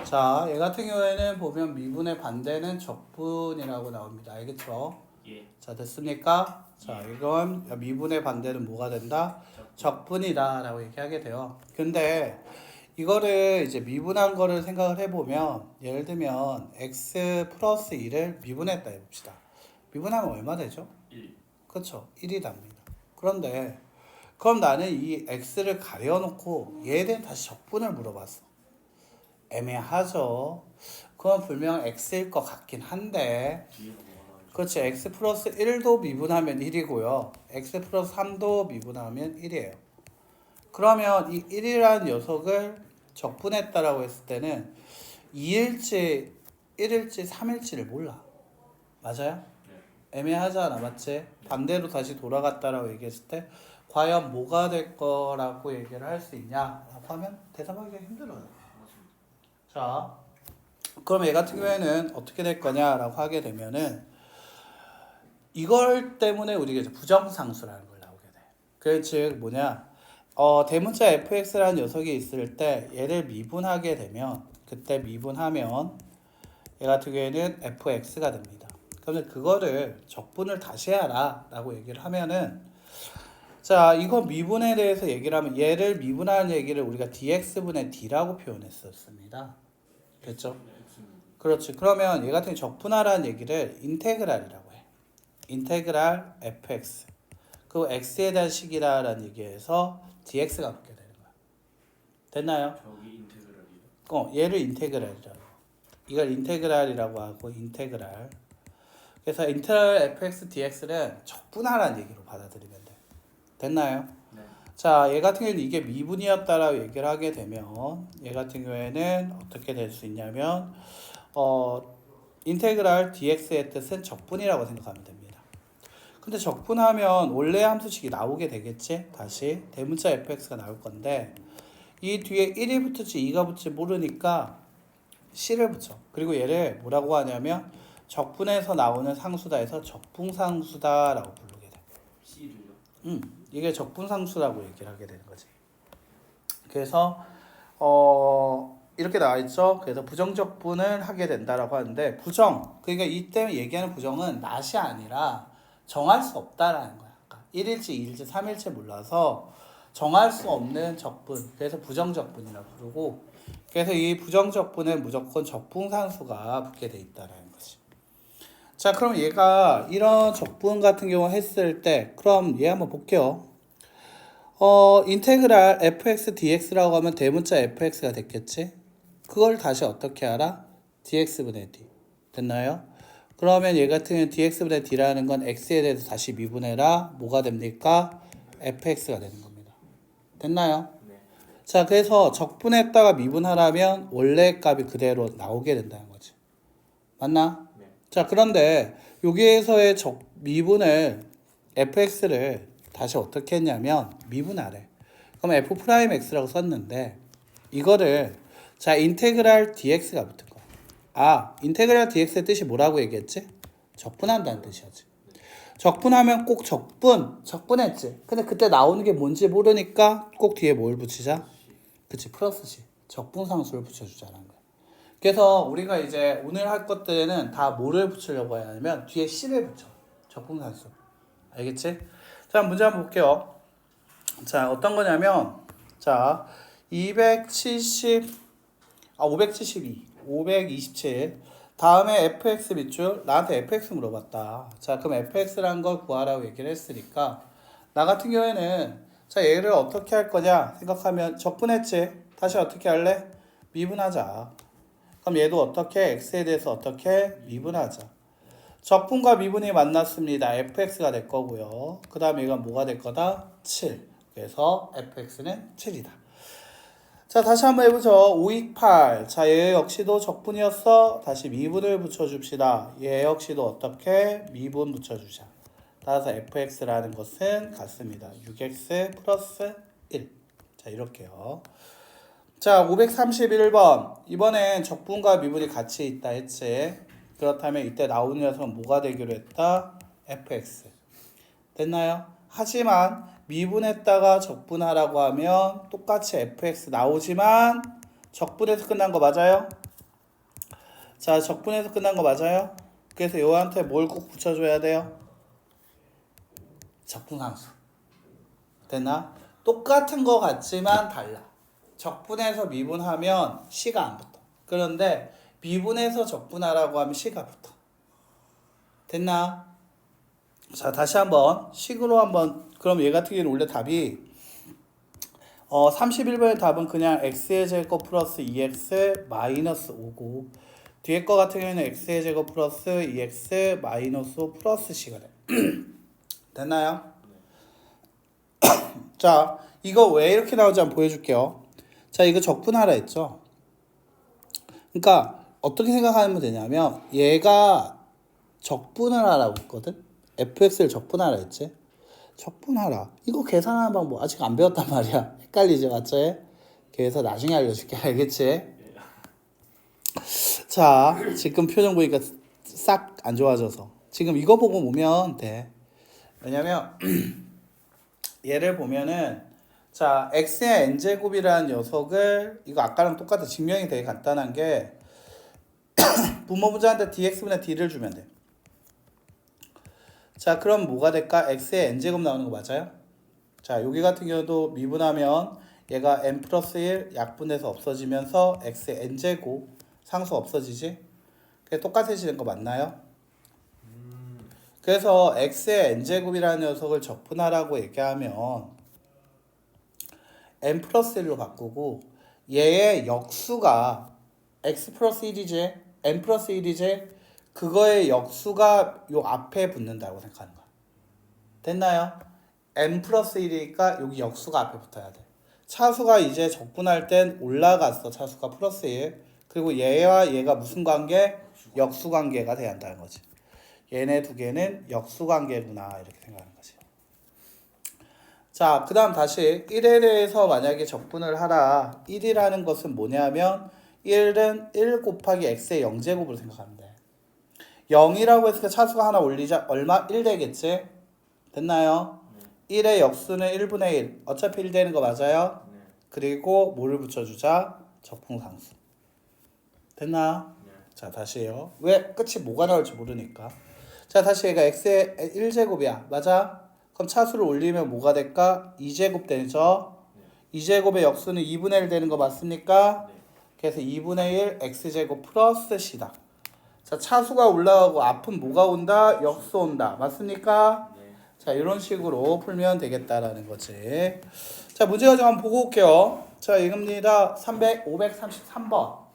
자, 얘 같은 경우에는 보면 미분의 반대는 적분이라고 나옵니다. 알겠죠? 예. 자, 됐습니까? 자, 이건 미분의 반대는 뭐가 된다? 적분이다 라고 얘기하게 돼요. 근데 이거를 이제 미분한 거를 생각을 해보면, 예를 들면 x 플러스 1을 미분했다 해봅시다. 미분하면 얼마 되죠? 1. 그렇죠. 1이 답니다. 그런데 그럼 나는 이 x를 가려놓고 얘에 대한 다시 적분을 물어봤어. 애매하죠. 그건 분명 x일 것 같긴 한데, 뒤에가 뭐가 나오죠? 그렇지. x 플러스 1도 미분하면 1이고요. x 플러스 3도 미분하면 1이에요. 그러면 이 1이라는 녀석을 적분했다라고 했을 때는 2일지 1일지 3일지를 몰라. 맞아요? 네. 애매하잖아. 맞지? 반대로 다시 돌아갔다라고 얘기했을 때 과연 뭐가 될 거라고 얘기를 할 수 있냐라고 하면 대답하기가 힘들어요. 맞습니다. 자, 그럼 얘 같은 경우에는 어떻게 될 거냐라고 하게 되면은 이걸 때문에 우리가 이제 부정상수라는 걸 나오게 돼. 그 즉 뭐냐? 대문자 fx라는 녀석이 있을 때 얘를 미분하게 되면 그때 미분하면 얘 같은 경우에는 fx가 됩니다. 그러면 그거를 적분을 다시 해라 라고 얘기를 하면은 자, 이거 미분에 대해서 얘기를 하면 얘를 미분하는 얘기를 우리가 dx분의 d라고 표현했었습니다. 됐죠? 그렇지. 그러면 얘 같은 경우 적분하라는 얘기를 인테그랄이라고 해. 인테그랄 fx. 그 x에 대한 식이라는 얘기에서 dx가 붙게 되는 거야. 됐나요? 저기 인테그랄이요? 얘를 인테그랄이라고. 이걸 인테그랄이라고 하고 인테그랄. 그래서 인테그랄 fx dx는 적분하라는 얘기로 받아들이면 돼. 됐나요? 네. 자, 얘 같은 경우는 이게 미분이었다라고 얘기를 하게 되면 얘 같은 경우에는 어떻게 될 수 있냐면 인테그랄 dx의 뜻은 적분이라고 생각하면 됩니다. 근데 적분하면 원래 함수식이 나오게 되겠지? 다시 대문자 fx가 나올 건데 이 뒤에 1이 붙을지 2가 붙을지 모르니까 c를 붙여. 그리고 얘를 뭐라고 하냐면 적분에서 나오는 상수다 해서 적분상수다라고 부르게 돼. C를요? 이게 적분상수라고 얘기를 하게 되는 거지. 그래서 이렇게 나와 있죠. 그래서 부정적분을 하게 된다라고 하는데 그러니까 이때 얘기하는 부정은 낫이 아니라 정할 수 없다라는 거야. 그러니까 1일치, 2일치, 3일치 몰라서 정할 수 없는 적분. 그래서 부정적분이라고 부르고 그래서 이 부정적분은 무조건 적분상수가 붙게 돼 있다라는 거지. 자, 그럼 얘가 이런 적분 같은 경우 했을 때 그럼 얘 한번 볼게요. 인테그랄 fx dx라고 하면 대문자 fx가 됐겠지? 그걸 다시 어떻게 알아? dx분의 d. 됐나요? 그러면 얘 같은 경우는 dx분의 d라는 건 x에 대해서 다시 미분해라. 뭐가 됩니까? fx가 되는 겁니다. 됐나요? 네. 자, 그래서 적분했다가 미분하라면 원래 값이 그대로 나오게 된다는 거지. 맞나? 네. 자, 그런데 여기에서의 미분을 fx를 다시 어떻게 했냐면 미분하래. 그럼 f'x라고 썼는데 이거를 자 인테그랄 dx가 붙은 거야. 아, 인테그랄 dx의 뜻이 뭐라고 얘기했지? 적분한다는 뜻이었지. 적분하면 꼭 적분했지. 근데 그때 나오는 게 뭔지 모르니까 꼭 뒤에 뭘 붙이자? 그치, 플러스 c. 적분상수를 붙여주자는 거야. 그래서 우리가 이제 오늘 할 것들에는 다 뭐를 붙이려고 해야 하냐면 뒤에 c를 붙여. 적분상수. 알겠지? 자, 문제 한번 볼게요. 자, 어떤 거냐면 자, 527 다음에 fx 밑줄 나한테 fx 물어봤다. 자, 그럼 fx라는 걸 구하라고 얘기를 했으니까 나 같은 경우에는 자, 얘를 어떻게 할 거냐 생각하면 적분했지. 다시 어떻게 할래? 미분하자. 그럼 얘도 어떻게 x에 대해서 어떻게 미분하자. 적분과 미분이 만났습니다. fx가 될 거고요. 그 다음에 이건 뭐가 될 거다? 7. 그래서 fx는 7이다. 자, 다시 한번 해보죠. 528. 자, 얘 역시도 적분이었어. 다시 미분을 붙여줍시다. 얘 역시도 어떻게? 미분 붙여주자. 따라서 fx라는 것은 같습니다. 6x 플러스 1. 자, 이렇게요. 자, 531번. 이번엔 적분과 미분이 같이 있다 했지. 그렇다면 이때 나오는 녀석은 뭐가 되기로 했다? fx. 됐나요? 하지만 미분했다가 적분하라고 하면 똑같이 fx 나오지만 적분해서 끝난 거 맞아요? 자, 적분해서 끝난 거 맞아요? 그래서 요한테 뭘 꼭 붙여줘야 돼요? 적분함수. 됐나? 똑같은 거 같지만 달라. 적분해서 미분하면 C가 안 붙어. 그런데 미분해서 적분하라고 하면 C가 붙어. 됐나? 자, 다시 한번 식으로 한번. 그럼 얘 같은 경우는 원래 답이 31번의 답은 그냥 x의 제곱 플러스 2x 마이너스 5고 뒤에 거 같은 경우에는 x의 제곱 플러스 2x 마이너스 5 플러스 c가 돼. 됐나요? 자, 이거 왜 이렇게 나오지 한번 보여줄게요. 자, 이거 적분하라 했죠. 그러니까 어떻게 생각하면 되냐면 얘가 적분을 하라고 했거든. fx를 적분하라 했지. 적분하라. 이거 계산하는 방법 아직 안 배웠단 말이야. 헷갈리지, 맞지? 그래서 나중에 알려줄게. 알겠지? 자, 지금 표정 보니까 싹 안 좋아져서. 지금 이거 보고 오면 돼. 왜냐면 얘를 보면은 자, x의 n제곱이라는 녀석을 이거 아까랑 똑같아. 증명이 되게 간단한 게 분모분자한테 dx분의 d를 주면 돼. 자, 그럼 뭐가 될까? x의 n제곱 나오는 거 맞아요? 자, 여기 같은 경우도 미분하면 얘가 n 플러스 1 약분해서 없어지면서 x의 n제곱 상수 없어지지? 그게 똑같아지는 거 맞나요? 그래서 x의 n제곱이라는 녀석을 적분하라고 얘기하면 n 플러스 1로 바꾸고 얘의 역수가 x 플러스 1이지? n 플러스 1이지? 그거의 역수가 요 앞에 붙는다고 생각하는 거야. 됐나요? n 플러스 1이니까 여기 역수가 앞에 붙어야 돼. 차수가 이제 적분할 땐 올라갔어. 차수가 플러스 1. 그리고 얘와 얘가 무슨 관계? 역수 관계가 돼야 한다는 거지. 얘네 두 개는 역수 관계구나 이렇게 생각하는 거지. 자, 그 다음 다시 1에 대해서 만약에 적분을 하라. 1이라는 것은 뭐냐면 1은 1 곱하기 x의 0제곱으로 생각하면 돼. 0이라고 했으니까 차수가 하나 올리자. 얼마? 1 되겠지? 됐나요? 1의 역수는 1분의 1. 어차피 1 되는 거 맞아요? 그리고 뭐를 붙여주자? 적분상수. 됐나? 자, 다시요. 왜 끝이 뭐가 나올지 모르니까. 자, 다시 얘가 x의 1제곱이야. 맞아? 그럼 차수를 올리면 뭐가 될까? 2제곱 되죠? 2제곱의 역수는 2분의 1 되는 거 맞습니까? 그래서 2분의 1 x제곱 플러스 c다. 자, 차수가 올라가고 앞은 뭐가 온다? 역수 온다. 맞습니까? 자, 이런 식으로 풀면 되겠다라는 거지. 자, 문제가 좀 한번 보고 올게요. 자, 이겁니다. 533번.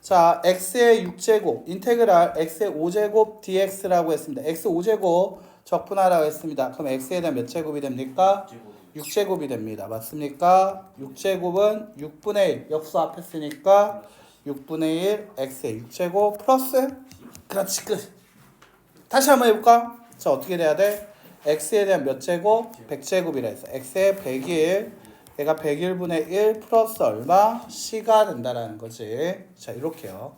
자, x의 6제곱, 인테그랄 x의 5제곱 dx라고 했습니다. x 5제곱 적분하라고 했습니다. 그럼 x에 대한 몇 제곱이 됩니까? 6제곱이 됩니다. 맞습니까? 6제곱은 6분의 1, 역수 앞에 쓰니까 6분의 1 x의 6제곱 플러스 그렇지 끝. 다시 한번 해볼까? 자, 어떻게 돼야 돼? x에 대한 몇 제곱? 100제곱이라 했어. x의 101 얘가 101분의 1 플러스 얼마? c가 된다라는 거지. 자, 이렇게요.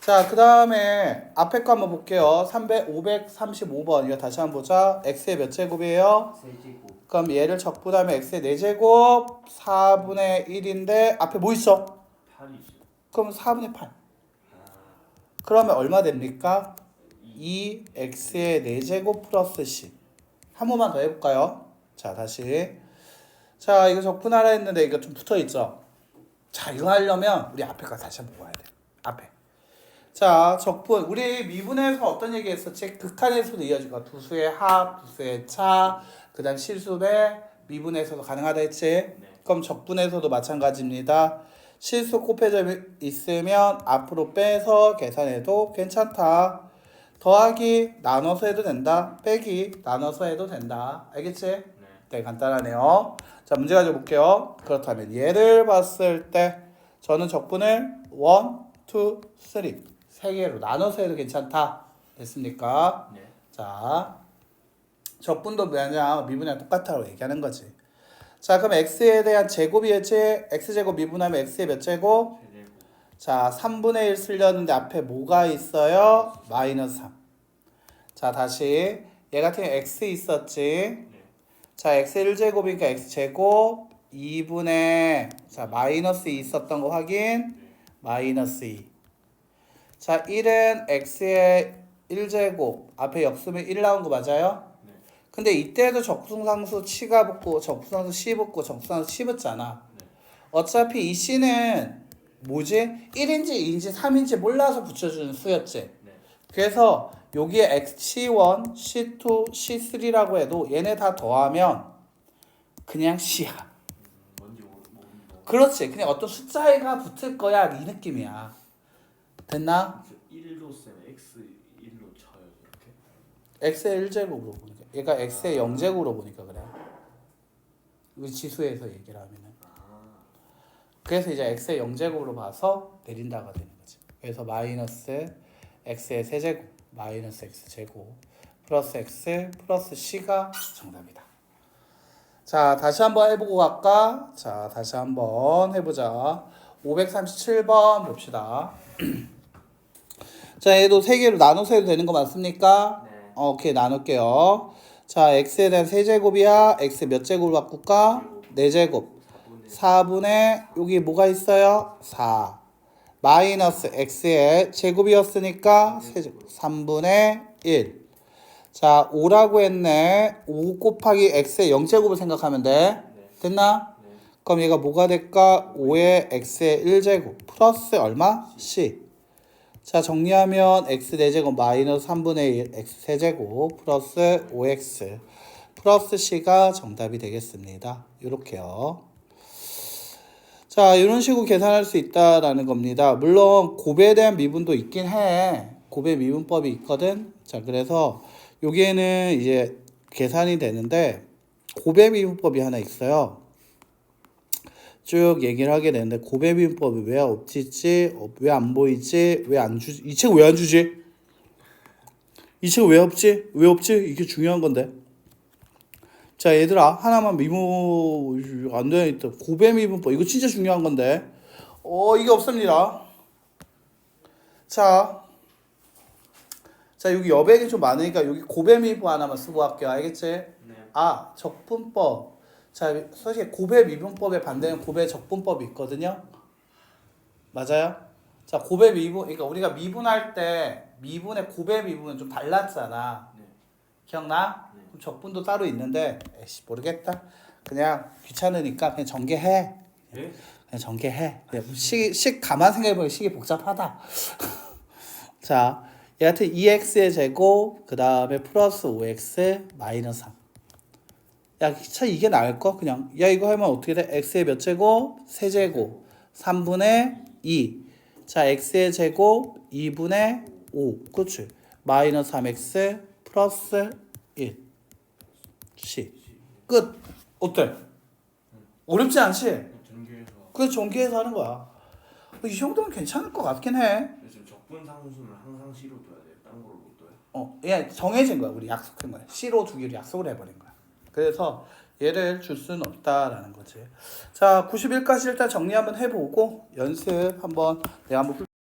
자, 그 다음에 앞에 거 한번 볼게요. 535번 이거 다시 한번 보자. x의 몇 제곱이에요? 세제곱. 그럼 얘를 적분하면 x의 4제곱 4분의 1인데 앞에 뭐 있어? 8이 있어. 그럼 4분의 8. 그러면 얼마 됩니까? 2x의 4제곱 플러스 c. 한 번만 더 해볼까요? 자, 다시. 자, 이거 적분하라 했는데 이거 좀 붙어있죠? 자, 이거 하려면 우리 앞에 거 다시 한번 봐야 돼. 앞에. 자, 적분. 우리 미분에서 어떤 얘기 했었지? 극한에서도 이어지고 두 수의 합, 두 수의 차, 그 다음 실수배 미분에서도 가능하다 했지? 그럼 적분에서도 마찬가지입니다. 실수 곱해져 있으면 앞으로 빼서 계산해도 괜찮다. 더하기 나눠서 해도 된다. 빼기 나눠서 해도 된다. 알겠지? 네, 간단하네요. 자, 문제 가져볼게요. 그렇다면 얘를 봤을 때 저는 적분을 1, 2, 3 세 개로 나눠서 해도 괜찮다. 됐습니까? 네. 자, 적분도 뭐냐 미분이랑 똑같다고 얘기하는 거지. 자, 그럼 x에 대한 제곱이었지? x제곱 미분하면 x의 몇 제곱? 세제곱. 자, 3분의 1 쓰려는데 앞에 뭐가 있어요? 마이너스 3. 자, 다시 얘 같은 경우 x 있었지? 자, x 1제곱이니까 x제곱 2분의 자 마이너스 2 있었던 거 확인. 마이너스 2. 자, 1은 x의 1제곱 앞에 역수면 1 나온 거 맞아요? 네. 근데 이때도 적분상수 치가 붙고 적분상수 시 붙고 적분상수 시 붙잖아. 네. 어차피 이 c는 뭐지? 1인지 2인지 3인지 몰라서 붙여주는 수였지. 네. 그래서 여기에 C1, C2, C3라고 해도 얘네 다 더하면 그냥 C야. 뭔지 뭐. 그렇지. 그냥 어떤 숫자가 붙을 거야 이 느낌이야. 됐나? 1로 쓰면 x 1로 쳐요 이렇게. x의 1제곱으로 보니까 얘가 x의 0제곱으로 보니까 그래. 이거 지수에서 얘기를 하면은. 아. 그래서 이제 x의 0제곱으로 봐서 내린다가 되는 거지. 그래서 마이너스 x의 세제곱 마이너스 x제곱 플러스 x 플러스 c가 정답이다. 자, 다시 한번 해보고 갈까? 자, 다시 한번 해보자. 537번 봅시다. 자, 얘도 세 개로 나눠서 해도 되는 거 맞습니까? 네. 오케이, 나눌게요. 자, x에 대한 세제곱이야. x 몇 제곱으로 바꿀까? 4제곱. 4분의 여기 뭐가 있어요? 4. 마이너스 x의 제곱이었으니까 세제곱. 3분의 1. 자, 5라고 했네. 5 곱하기 x의 0제곱을 생각하면 돼. 네. 됐나? 네. 그럼 얘가 뭐가 될까? 5의 x의 1제곱 플러스 얼마? c. 자, 정리하면 x 4제곱 마이너스 3분의 1 x 세제곱 플러스 5x 플러스 c가 정답이 되겠습니다. 이렇게요. 자, 이런 식으로 계산할 수 있다라는 겁니다. 물론 곱에 대한 미분도 있긴 해. 곱의 미분법이 있거든. 자, 그래서 여기에는 이제 계산이 되는데 곱의 미분법이 하나 있어요. 쭉 얘기를 하게 되는데 곱의 미분법이 왜 없지? 왜 안 보이지? 왜 안 주지? 이 책은 왜 안 주지? 이 책은 왜 없지? 왜 없지? 이게 중요한 건데. 자, 얘들아, 하나만 미분 안 되어 있다. 곱의 미분법 이거 진짜 중요한 건데. 이게 없습니다. 자, 여기 여백이 좀 많으니까 여기 곱의 미분 하나만 쓰고 할게요. 알겠지? 네. 아, 적분법. 자, 사실 곱의 미분법의 반대는 곱의 적분법이 있거든요. 맞아요? 자, 곱의 미분, 그러니까 우리가 미분할 때 미분의 곱의 미분은 좀 달랐잖아. 네. 기억나? 네. 그럼 적분도 따로 있는데, 에이씨 모르겠다. 그냥 귀찮으니까 그냥 전개해. 네? 그냥 전개해. 그냥 식 가만 생각해보면 식이 복잡하다. 자, 여하튼 2x의 제곱, 그 다음에 플러스 5x 마이너스 3. 야, 차 이게 나을 거? 그냥 야 이거 하면 어떻게 돼? x의 몇 제곱? 세제곱 3분의 2. 자, x의 제곱 2분의 5. 그렇지. 마이너스 3x 플러스 1. c. 끝. 어때? 어렵지 않지? 전개해서. 그래서 전개해서 하는 거야. 이 정도면 괜찮을 것 같긴 해. 그래서 적분 상수는 항상 C로 둬야 돼요. 딴 걸로 못 둬요. 얘 정해진 거야. 우리 약속한 거야. C로 두기로 약속을 해버린 거야. 그래서 얘를 줄 수는 없다라는 거지. 자, 91까지 일단 정리 한번 해보고 연습 한번 내가 한번